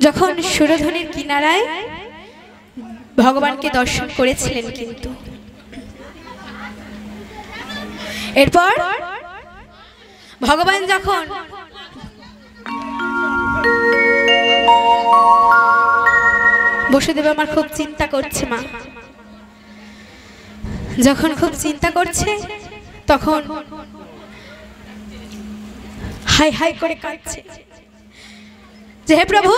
যখন সুরধনের কিনারায় ভগবানকে দর্শন করেছিলেন, কিন্তু এরপর ভগবান যখন বসুদেব আমার খুব চিন্তা করছে মা, যখন খুব চিন্তা করছে তখন হাই হাই করে কাঁদছে যে হে প্রভু,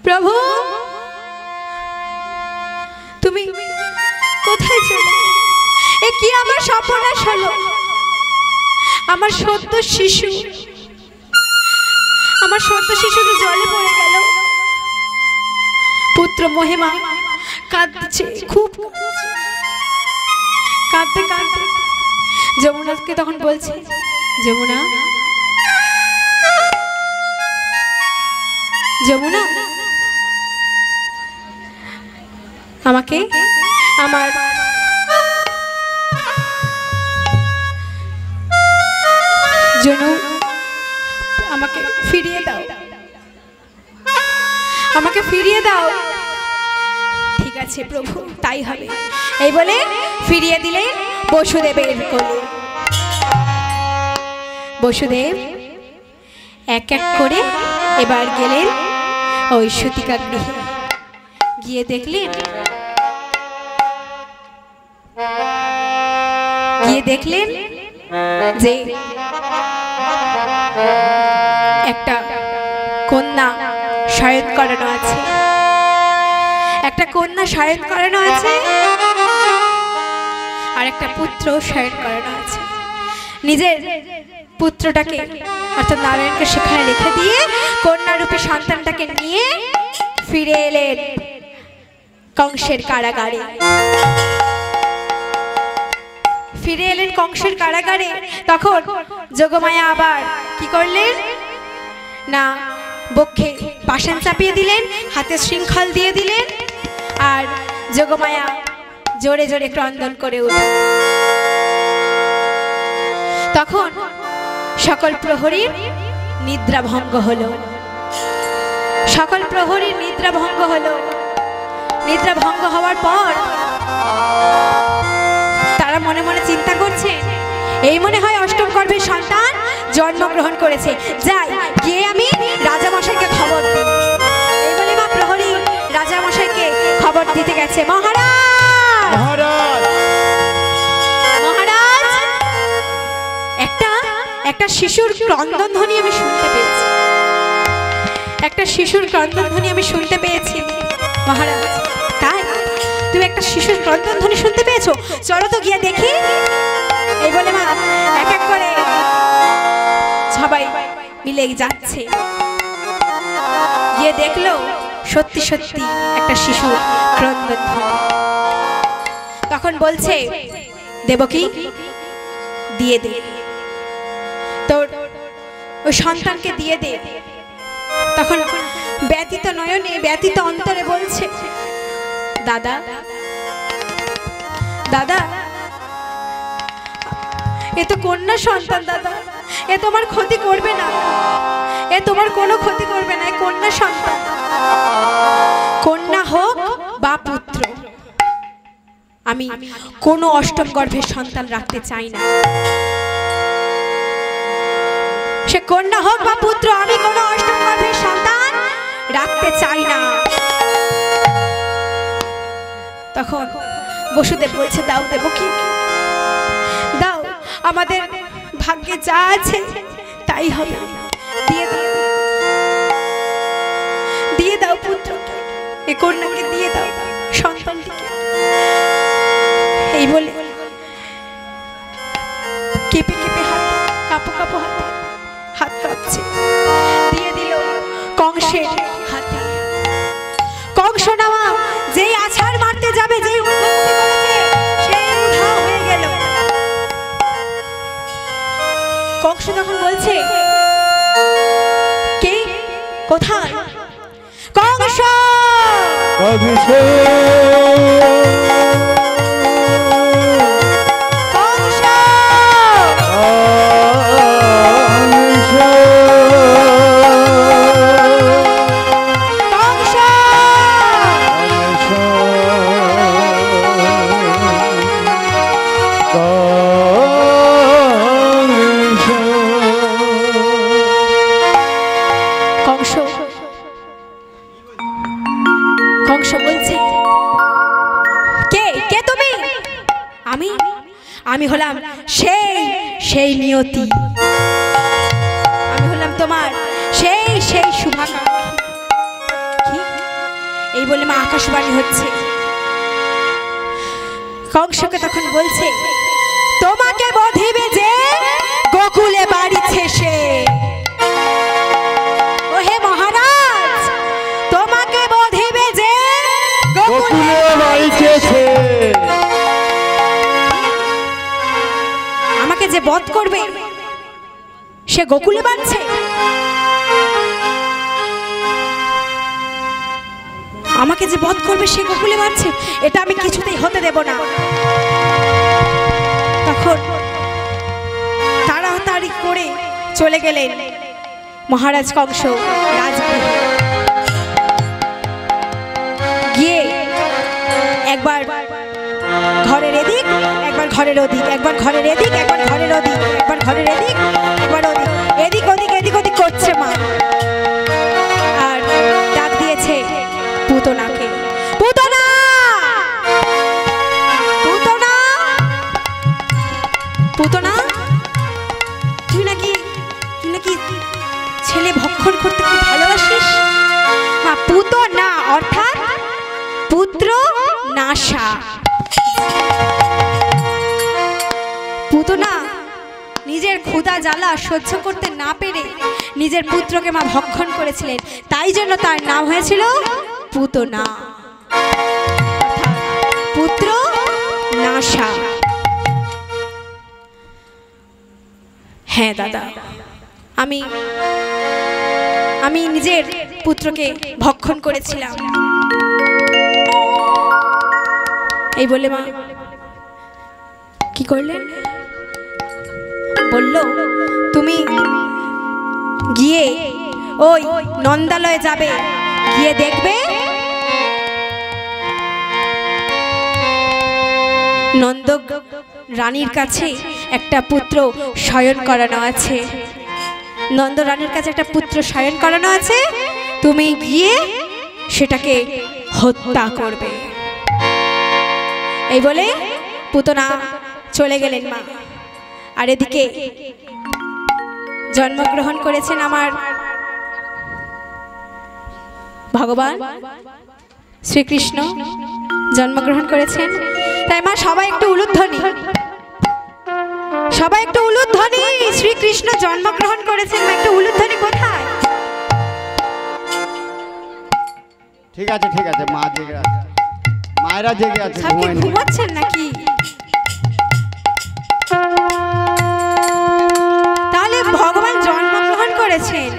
প্রভু তুমি কোথায় চলে? এ কি আমার সর্বনাশ হলো? আমার সদ্য শিশু, আমার সদ্য শিশু যে জলে পড়ে গেল। পুত্র মহিমা কাঁদছে, খুব কাঁদতে কাঁদতে যমুনাকে তখন বলছে, যমুনা, যমুনা আমাকে আমার জন্য আমাকে ফিরিয়ে দাও, আমাকে ফিরিয়ে দাও। ঠিক আছে প্রভু, তাই হবে। এই বলে ফিরিয়ে দিলে বসুদেবের কোলে। বসুদেব এক এক করে এবার গেলেন ওই সূতিকা গৃহে। গিয়ে দেখলেন যে একটা কন্যা শয়ন করানো আছে, একটা কন্যা শয়ন করানো আছে, আর একটা পুত্র শয়ন করানো আছে। নিজের পুত্রটাকে অর্থাৎ নারায়ণকে সেখানে রেখে দিয়ে কন্যারূপী সন্তানটাকে নিয়ে ফিরে এলেন কংসের কারাগারে। ফিরে এলেন কংসের কারাগারে। তখন যোগমায়া আবার কি করলেন না, বক্ষে পাশান চাপিয়ে দিলেন, হাতে শৃঙ্খল দিয়ে দিলেন, আর যোগমায়া জোরে জোরে ক্রন্দন করে উঠল। তখন সকল প্রহরীর নিদ্রা ভঙ্গ হলো, সকল প্রহরীর নিদ্রা ভঙ্গ হলো। নিদ্রা ভঙ্গ হওয়ার পর তারা মনে মনে চিন্তা করছে, এই মনে হয় অষ্টম গর্ভের সন্তান জন্মগ্রহণ করেছে, যাই গিয়ে আমি রাজামশাইকে খবর দিই। এই বলে মা প্রহরী রাজামশাইকে খবর দিতে গেছে। মহারাজ, মহারাজ, একটা শিশুর ক্রন্দন ধ্বনি আমি শুনতে পেয়েছি, একটা শিশুর ক্রন্দন ধ্বনি আমি শুনতে পেয়েছি। মহারাজ, তাই তুমি একটা শিশুর ক্রন্দন ধ্বনি শুনতে পেয়েছো? চলো তো গিয়ে দেখি। এই বলে মা এক এক করে সবাই মিলে যাচ্ছে। গিয়ে দেখলো সত্যি সত্যি একটা শিশুর ক্রন্দন ধ্বনি। তখন বলছে, দেবকী দিয়ে দে, তোর ওই সন্তানকে দিয়ে দে। তখন ব্যথিত নয়নে ব্যথিত অন্তরে বলছে, দাদা, দাদা, এ তো কন্যা সন্তান, দাদা, এ তোমার ক্ষতি করবে না, এ তোমার কোনো ক্ষতি করবে না, এ কন্যা সন্তান। কন্যা হোক বা পুত্র, আমি কোনো অষ্টম গর্ভের সন্তান রাখতে চাই না। সে কন্যা হোক বা পুত্র, আমি কোনো অষ্টম গর্ভের সন্তান রাখতে চাই না। তখন বসুদেব বলছে, দাও দেবকী, দাও, আমাদের ভাগ্যে যা আছে তাই হবে, দিয়ে দাও, দিয়ে দাও পুত্রকে, এ কন্যাকে দিয়ে দাও, সন্তানটিকে। এই বলে কেঁপে কেঁপে হাত, কাঁপো কাঁপো হাতে, হাত কাঁপছে, দিয়ে দিল কংসের হাতে। কংস নামা যেই আছাড় মারতে যাবে, যেই উন্নতি করেছে, সেই উধাও হয়ে গেল। কংস তখন বলছে, কে কোথায়? কংস, কংস, কংস, আমি হলাম সেই সেই নিয়তি, আমি হলাম তোমার সেই সেই শুভাকাঙ্ক্ষী। এই বলে মা আকাশবাণী হচ্ছে। কংসকে তখন বলছে, তোমাকে বধিবে যে গোকুলে বাড়িছে সে। ও হে মহারাজ, তোমাকে বধিবে যে গোকুলে বাড়িছে সে। আমাকে যে বধ করবে সে গোকুলে বাড়ছে। আমাকে যে বধ করবে সে গোকুলে বাড়ছে, এটা আমি কিছুতেই হতে দেব না। তখন তাড়াতাড়ি করে চলে গেলেন মহারাজ কংস রাজগৃহে। গিয়ে একবার ঘরের এদিক, একবার ঘরের ওদিক, একবার ঘরের এদিক, একবার ঘরের ওদিক, একবার ঘরের এদিক, একবার ওদিক, এদিক ওদিক এদিক ওদিক করছে মা। আর ডাক দিয়েছে পুতনাকে, পুতনা, পুতনা, পুতনা, তুই নাকি ছেলে ভক্ষণ করতে খুব ভালোবাসিস। মা পুতনা অর্থাৎ পুত্র নাশা। পুতনা নিজের ক্ষুধা জ্বালা সহ্য করতে না পেরে নিজের পুত্রকে মা ভক্ষণ করেছিলেন, তাই জন্য তার নাম হয়েছিল পুতনা, পুত্র নাশা। হ্যাঁ দাদা, আমি নিজের পুত্রকে ভক্ষণ করেছিলাম। এই বলে মা কি করলেন, বলল তুমি গিয়ে ওই নন্দালয়ে যাবে, গিয়ে দেখবে নন্দ রানীর কাছে একটা পুত্র শয়ন করানো আছে। নন্দ রানীর কাছে একটা পুত্র শয়ন করানো আছে, তুমি গিয়ে সেটাকে হত্যা করবে। এই বলে পুতনা চলে গেলেন মা। আর এদিকে জন্মগ্রহণ করেছেন আমার ভগবান শ্রীকৃষ্ণ, জন্মগ্রহণ করেছেন। তাই মা সবাই একটু উলুধ্বনি, সবাই একটু উলুধ্বনি। শ্রীকৃষ্ণ জন্মগ্রহণ করেছেন, একটু উলুধ্বনি কোথায়? ঠিক আছে ঠিক আছে, মা জেগে আছে, মায়েরা জেগে আছে, ঘুমাচ্ছেন নাকি? তাহলে ভগবান জন্মগ্রহণ করেছেন।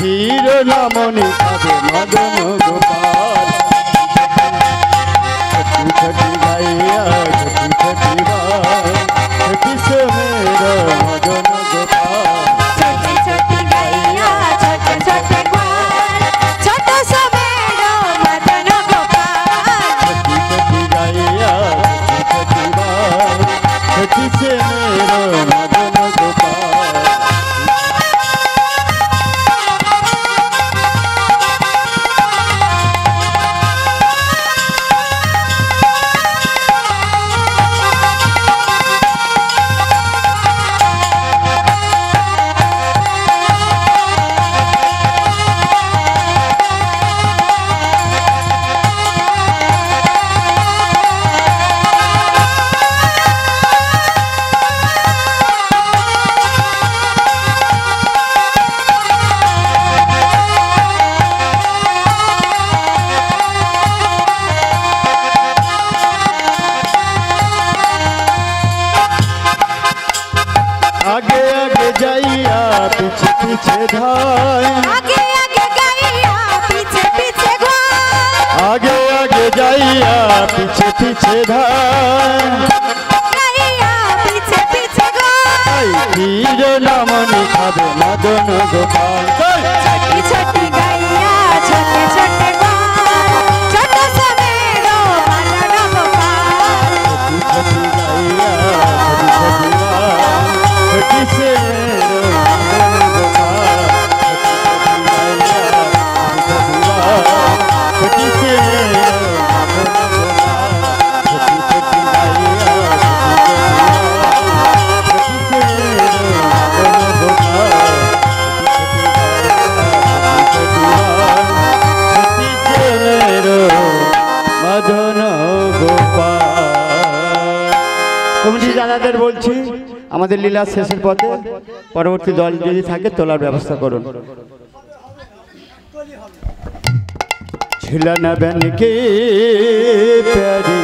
ক্ষীর রমণী খাবে মদন গোপাল ছোটি ছোটি গাইয়া ছোটি ছোটি বাল ছোটি সে মেরা মদন গোপাল छोटे छोटे गैया छोटे छोटे ग्वाल छोटा सा मेरा मदन गोपाल छोटी छोटी गाइया छोटी छोटी बाल छोटी से मेरा मदन गोपाल आगे आगे जाइया पीछे पीछे धाय आगे आगे गैया पीछे पीछे ग्वाल आगे आगे जाइया पीछे पीछे धाय गैया पीछे पीछे ग्वाल ক্ষীর রমণী খাবে মদন গোপাল छोटी छोटी गैया छोटे छोटे ग्वाल छोटा सा मेरा मदन गोपाल छोटी छोटी गाइया छोटी छोटी बाल छोटी से मेरा मदन गोपाल छोटी छोटी गाइया छोटी छोटी बाल छोटी से मेरा मदन गोपाल छोटी छोटी गाइया মদন গোপাল কমিটি দাদাদের বলছি আমাদের লীলা শেষের পথে পরবর্তী দল যদি থাকে তোলার ব্যবস্থা করুন ছিল না বেন কে প্যারি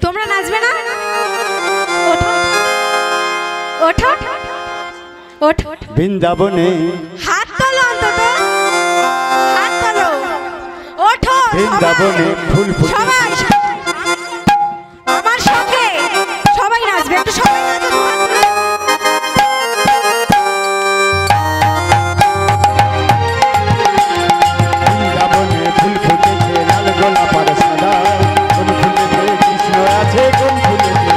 তোমরা নাচবে না ওঠো ওঠো ওঠো বৃন্দাবনে হাত তোলো অন্তত হাত তোলো ওঠো বৃন্দাবনে ফুল ফুটে সবাই আমার সঙ্গে সবাই নাচবে একটু সবাই নাচো বৃন্দাবনে ফুল ফুটেছে লাল গোলাপ আর সাদা কোন ফুলেতে কৃষ্ণ আছে কোন ফুলেতে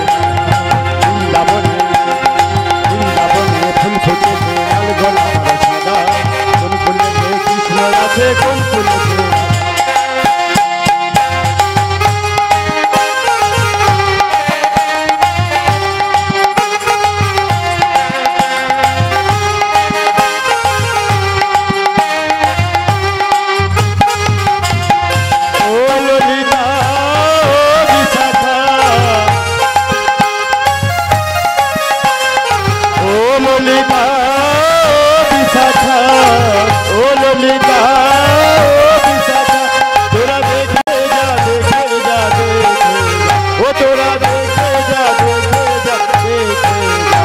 বৃন্দাবনে ফুল ফুটেছে লাল গোলাপ আর সাদা কোন ফুলেতে কৃষ্ণ আছে কোন ফুলেতে ও ললিতা ও বিশাখা ও ললিতা ও বিশাখা ও ললিতা ও বিশাখা তোরা দেখে যা দেখে যা দেখে যা ও তোরা দেখে যা দেখে যা দেখে যা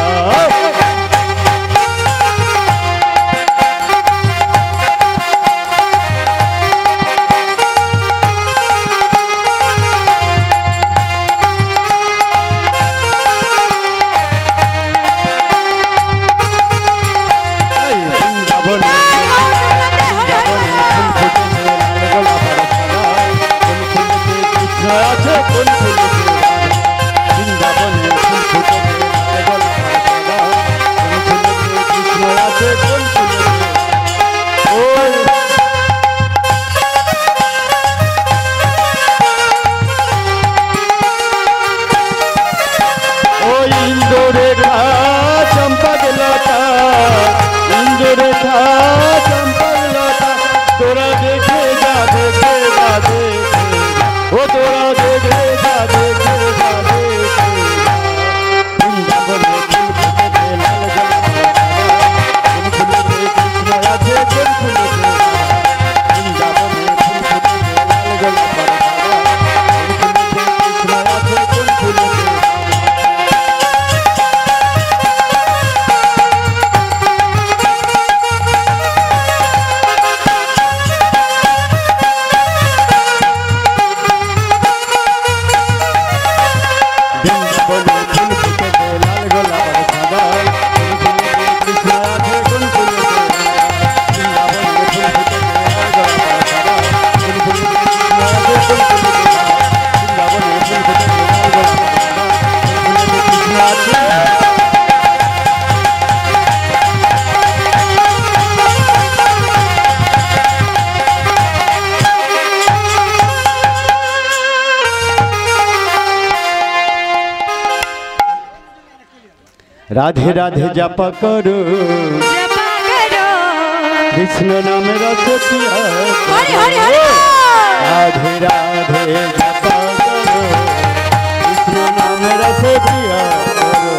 তোরা দেখে যা দেখে যা দেখে ও তোরা দেখে যা দেখে যা দেখে বৃন্দাবনে ফুল ফুটেছে লাল গোলাপ কোন ফুলেতে কৃষ্ণ আছে কোন ফুলেতে বৃন্দাবনে ফুল ফুটেছে লাল গোলাপ কোন ফুলেতে কৃষ্ণ আছে কোন ফুলেতে राधे राधे जप करो जपा करो कृष्ण नाम रस पिया हरि हरि हरि राधे राधे जप करो कृष्ण नाम रस पिया करो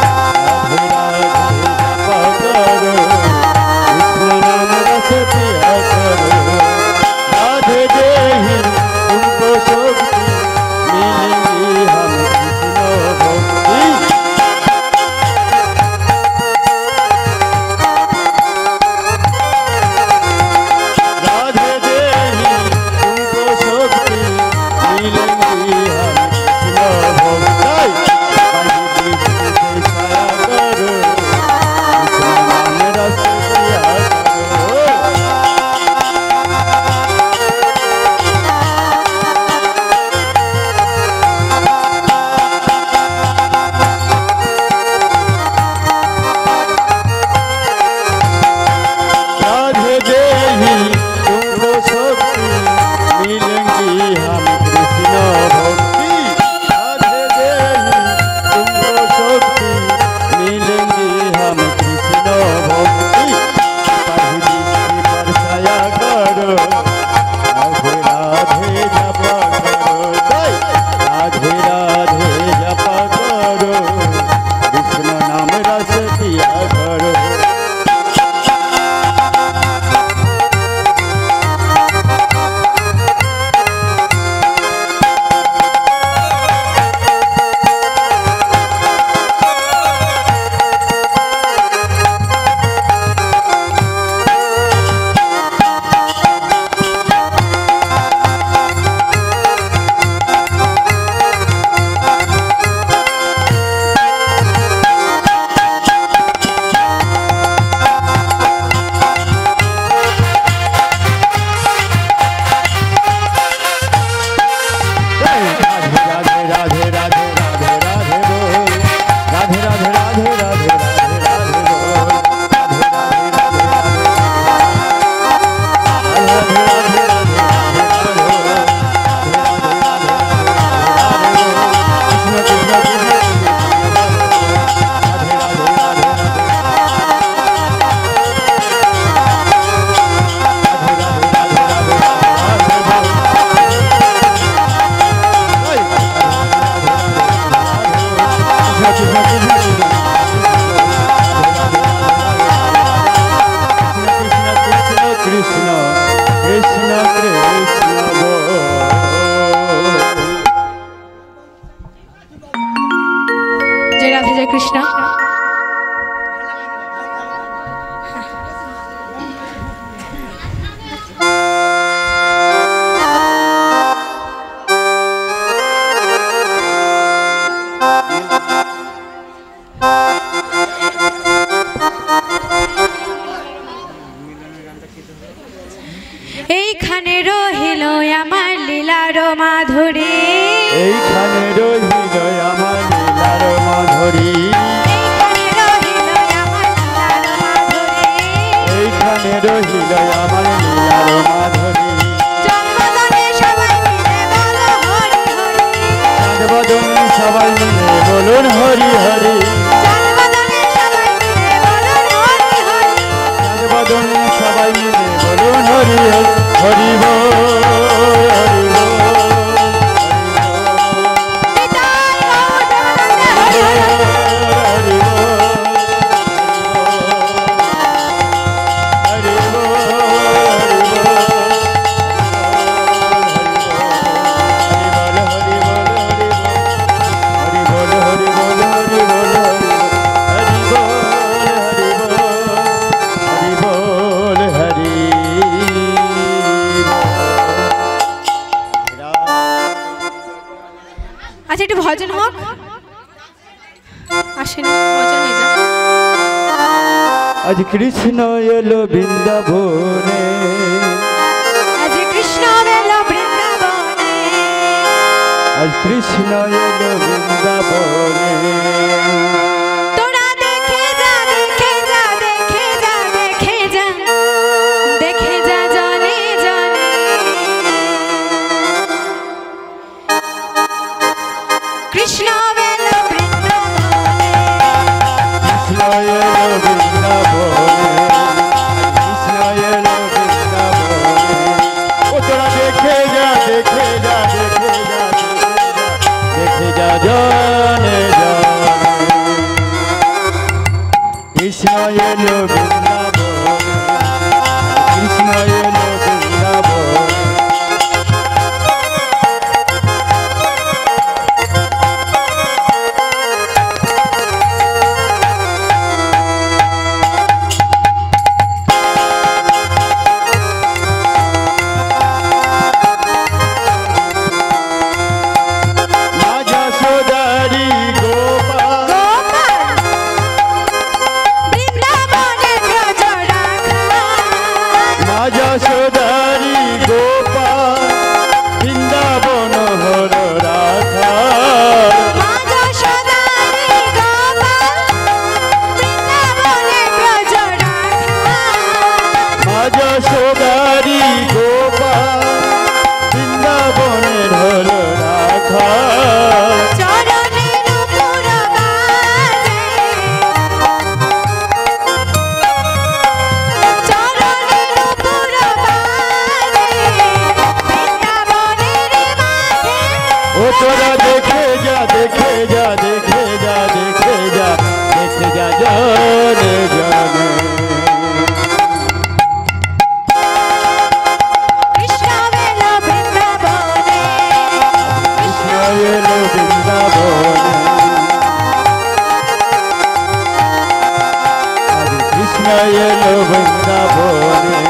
राधे राधे जप करो कृष्ण नाम रस पिया करो राधे देहि तुमको शक्ति मिलेगी हम कृष्ण भक्ति राधे देहि तुमको शक्ति मिलेगी हम कृष्ण भक्ति पाई दृष्टि से छाया करो कृष्ण नाम रस पिया करो राधे देहि तुमको शक्ति मिलेंगी हम कृष्ण भक्ति राधे देहि तुमको शक्ति मिलेंगी हम कृष्ण भक्ति पढ़ी दृष्टि पर छाया करो राधे राधे जप करो राधे राधे जप करो कृष्ण नाम रस पिया करो राधे राधे राधे राधे राधे राधे बोल राधे राधे राधे राधे राधे राधे बोल राधे राधे राधे राधे राधे कृष्ण कृष्ण कृष्ण जय राधे जय कृष्ण এইখানে রহিল আমার লীলার মাধুরী এইখানে রহিল আমার লীলার মাধুরী এইখানে রহিল আমার লীলার মাধুরী এইখানে রহিল আমার লীলার মাধুরী জন্মদানে সবাই মিলে বলো হরি হরি চাঁদবদনে সবাই মিলে বলুন হরি হরি জন্মদানে সবাই মিলে বলো হরি হরি চাঁদবদনে সবাই মিলে বলুন হরি হরি হরি বল হরি বল নিতাই গৌর প্রেমানন্দে হরি হরি হরি বল আচ্ছা একটু ভজন হোক আসেন ভজন হয়ে যাক আজ কৃষ্ণ এলো বৃন্দাবনে আজ কৃষ্ণ এলো বৃন্দাবনে আজ কৃষ্ণ এলো বৃন্দাবনে তোরা দেখে যা দেখে যা দেখে যা দেখে যা দেখে যা জানে জানে কৃষ্ণ এলো বৃন্দাবনে তোরা দেখে যা দেখে যা দেখে যা দেখে যা দেখে যা জানে জানে কৃষ্ণ এলো বৃন্দাবনে, কৃষ্ণ এলো বৃন্দাবনে আরে কৃষ্ণ এলো বৃন্দাবনে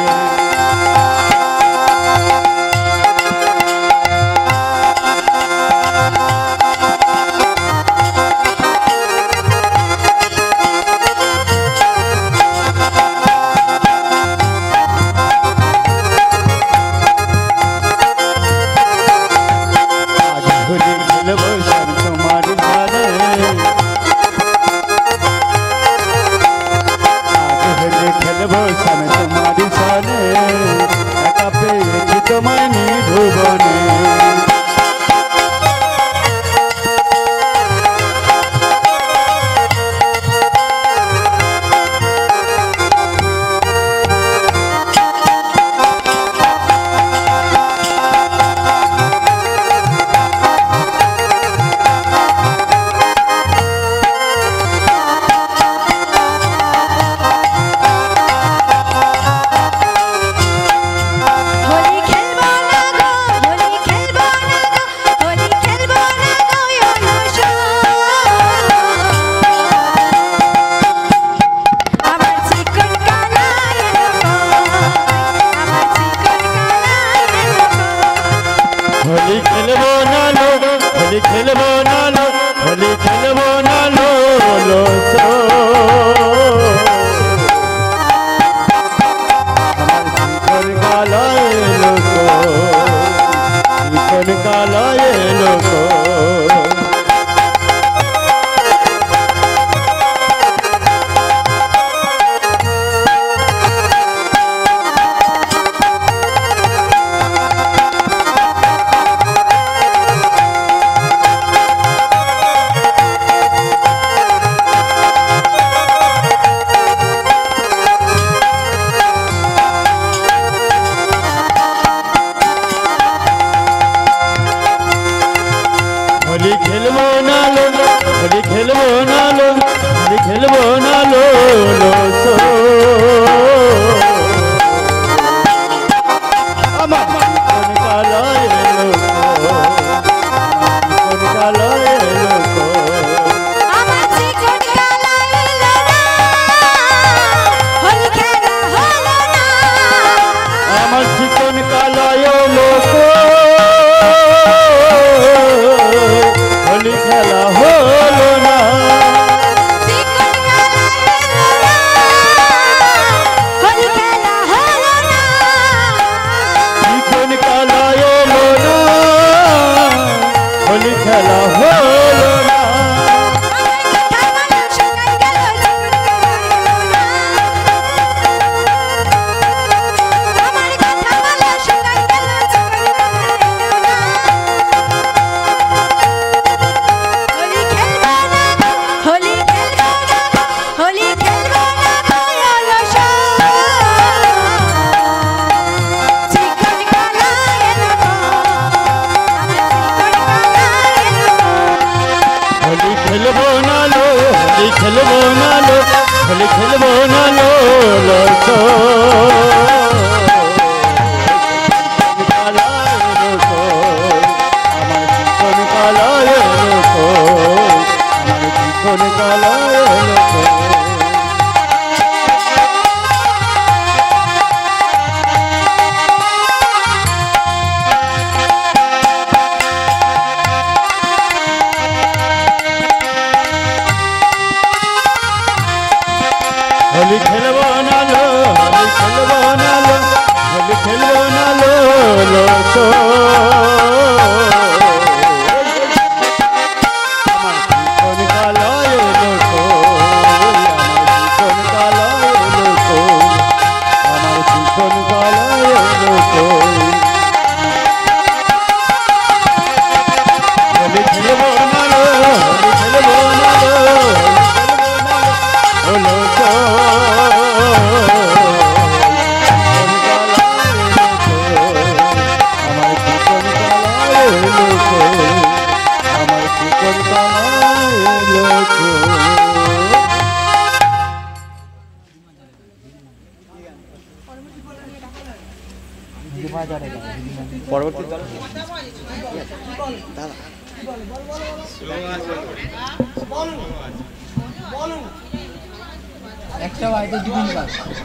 পরবর্তী দল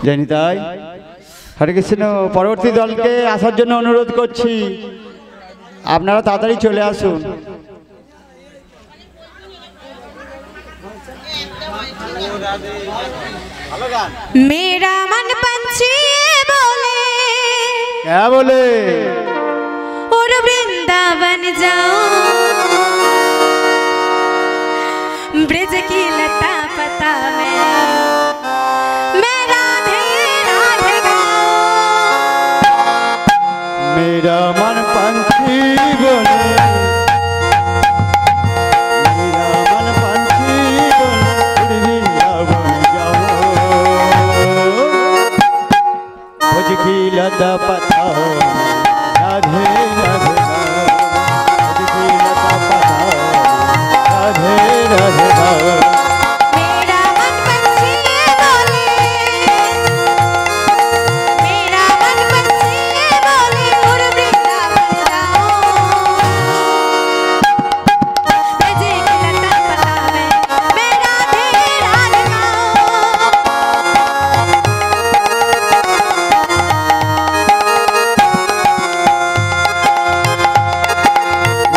জানি তাই। হরে কৃষ্ণ। পরবর্তী দলকে আসার জন্য অনুরোধ করছি, আপনারা তাড়াতাড়ি চলে আসুন। मेरा मन पंछी बोले, क्या बोले? और वृंदावन जाओ, ब्रज की लता पता में मैं राधे राधे गाऊं। मेरा मन पंछी बोले, मेरा मन पंछी बोले, वृंदावन जाओ, भुज की लता पता राधे राधे गाओ, भुज की लता पता राधे राधे गाओ। मेरा मन पंछी बोले, मेरा मन पंछी बोले, और वृंदावन जाओ, ब्रज की लता पता में मैं राधे राधे गाऊं।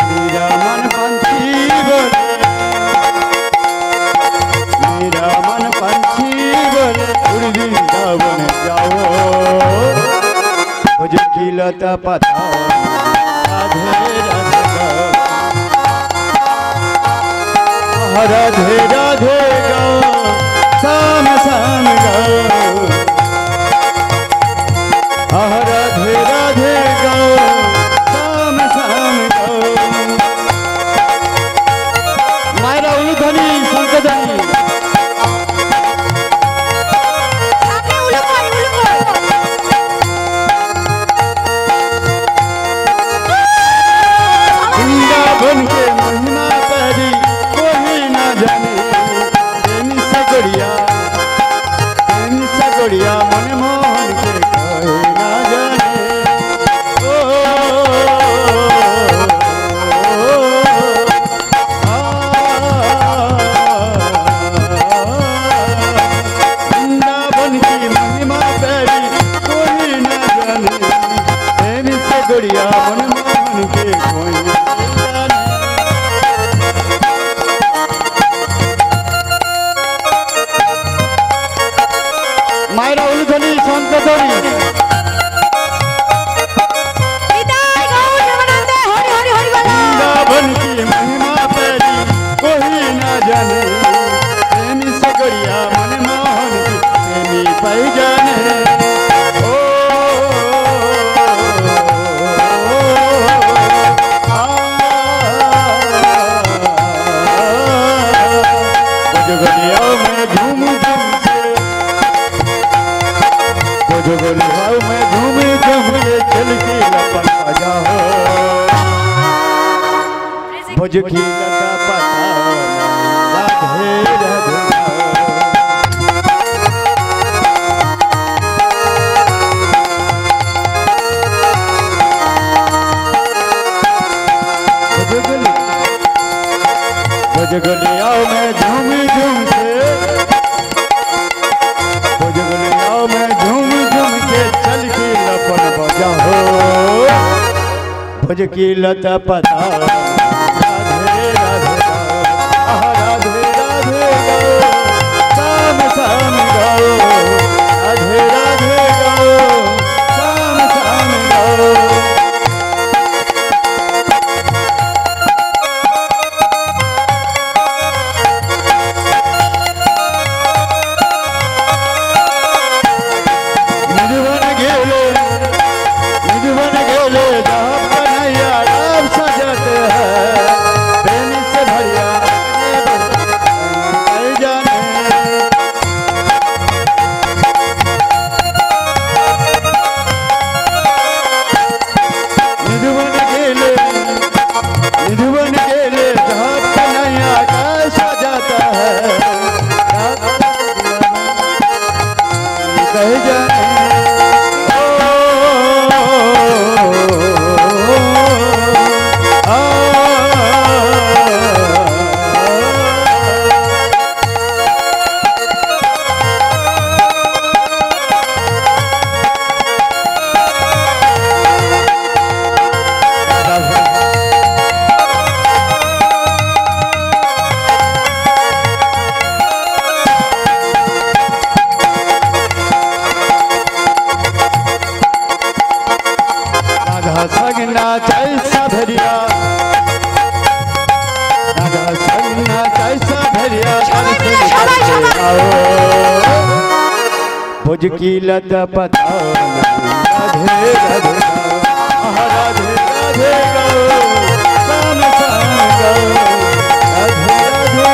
मेरा मन पंछी बोले, मेरा मन पंछी बोले, वृंदावन जाओ, भुज की लता पता राधे राधे गाओ, राधे राधे गाओ, शाम शाम गाओ, राधे राधे गाओ, शाम शाम गाओ। मायरा उलूध्वनि शंखध्वनि सामने उलूखोल उलूखोल। वृंदावन के महिमा परी कोई ना जाने, प्रेमी सगड़िया मन मोहन के कोई ना जाने। ओ, वृंदावन की महिमा परी कोई ना जाने, प्रेमी सगड़िया मन मोहन के कोई ना जाने। मायरा उलूध्वनि शंखध्वनि विदाई गौर नवनंदे, हरि हरि हरि बोलो। वृंदावन की महिमा परी कोई ना जाने, प्रेमी सगड़िया मन मोहन की प्रेमी पाई जाने। ओ, आ, बजगलिया में झूम झूम से, बजगलिया में झूम झूम के चल के लपन बजाओ, भुज की लता पता राधे राधे गाओ। भुजगलिया में झूम झूम से, भुजगलिया में झूम झूम के चल के लपन बजाओ, भुज की लता पता राधे राधे गाओ, राधे राधे गाओ, शाम शाम गाओ, राधे राधे गाओ, शाम शाम गाओ। निधवन गेले जहाँ कन्हैया राम सजत आओ भुज की लता पता राधे राधे राधे राधे गो श्याम श्याम गो राधे राधे गो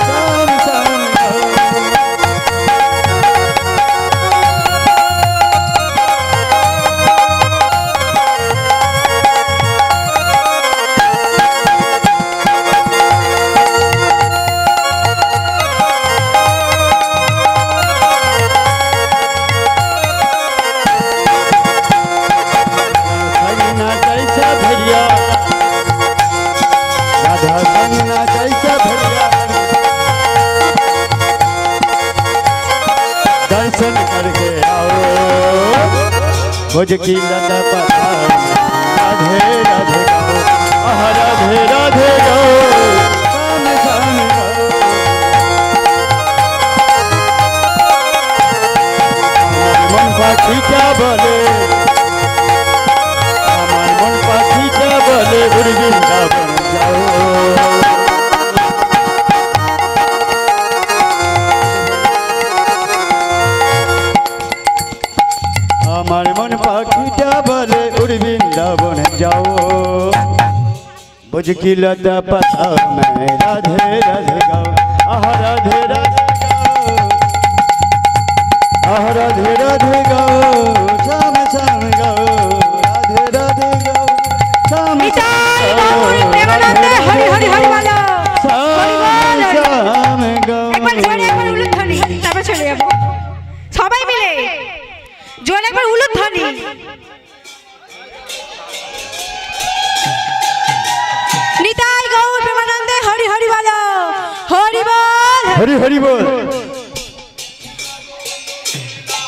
श्याम श्याम गो दर्शन करके आओ भुज की लता पता राधे राधे गो राधे राधे गो श्याम श्याम गो मन पाखी क्या बोले আমার মন পাখিটা বলে উড় বৃন্দাবন যাও আমার মন পাখিটা বলে উড় বৃন্দাবন যাও বুঝ কি লতা পাতা मैं राधे राधे गाओ राधे राधे गाओ राधे राधे गाओ श्याम श्याम गाओ राधे राधे गाओ श्याम श्याम हरि हरि हरि बोलो श्याम गाओ একবার জোরে একবার উলুধ্বনি তারপর চলে যাব সবাই মিলে জোরে একবার উলুধ্বনি নিতাই গৌর প্রেমানন্দে হরি হরি বলো হরি বল हरि हरि बोल